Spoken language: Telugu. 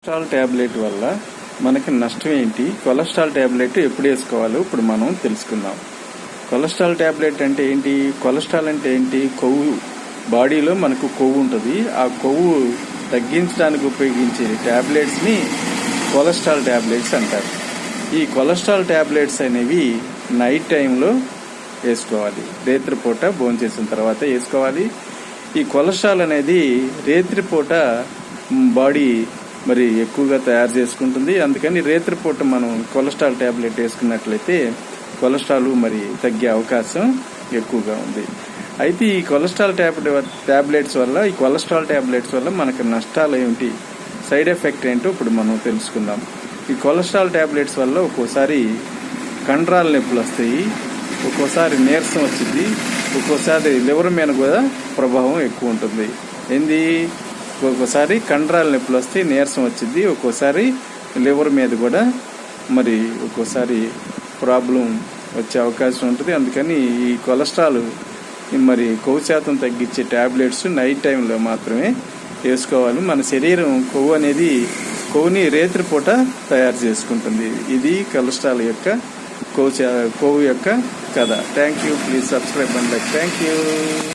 కొలెస్ట్రాల్ ట్యాబ్లెట్ వల్ల మనకి నష్టం ఏంటి, కొలెస్ట్రాల్ ట్యాబ్లెట్ ఎప్పుడు వేసుకోవాలో ఇప్పుడు మనం తెలుసుకుందాం. కొలెస్ట్రాల్ ట్యాబ్లెట్ అంటే ఏంటి? కొలెస్ట్రాల్ అంటే ఏంటి? కొవ్వు. బాడీలో మనకు కొవ్వు ఉంటుంది. ఆ కొవ్వు తగ్గించడానికి ఉపయోగించే ట్యాబ్లెట్స్ని కొలెస్ట్రాల్ ట్యాబ్లెట్స్ అంటారు. ఈ కొలెస్ట్రాల్ ట్యాబ్లెట్స్ అనేవి నైట్ టైంలో వేసుకోవాలి. రేత్రిపూట భోంచేసిన తర్వాత వేసుకోవాలి. ఈ కొలెస్ట్రాల్ అనేది రేత్రిపూట బాడీ మరి ఎక్కువగా తయారు చేసుకుంటుంది. అందుకని రేత్రిపూట మనం కొలెస్ట్రాల్ ట్యాబ్లెట్ వేసుకున్నట్లయితే కొలెస్ట్రాల్ మరి తగ్గే అవకాశం ఎక్కువగా ఉంది. అయితే ఈ కొలెస్ట్రాల్ ట్యాబ్లెట్స్ వల్ల మనకు నష్టాలు ఏమిటి, సైడ్ ఎఫెక్ట్ ఏంటో ఇప్పుడు మనం తెలుసుకుందాం. ఈ కొలెస్ట్రాల్ ట్యాబ్లెట్స్ వల్ల ఒక్కోసారి కండరాల నొప్పులు వస్తాయి, ఒక్కోసారి నీరసం వచ్చింది, ఒక్కోసారి లివర్ మీద కూడా ప్రభావం ఎక్కువ ఉంటుంది. ఒక్కోసారి కండరాల నొప్పులు వస్తే నీరసం వచ్చింది, ఒక్కోసారి లివర్ మీద కూడా మరి ఒక్కోసారి ప్రాబ్లం వచ్చే అవకాశం ఉంటుంది. అందుకని ఈ కొలెస్ట్రాల్ మరి కొవ్వు శాతం తగ్గించే ట్యాబ్లెట్స్ నైట్ టైంలో మాత్రమే వేసుకోవాలి. మన శరీరం కొవ్వుని రేత్రిపూట తయారు చేసుకుంటుంది. ఇది కొలెస్ట్రాల్ యొక్క కొవ్వు యొక్క కథ. Thank you. Please subscribe and like. Thank you.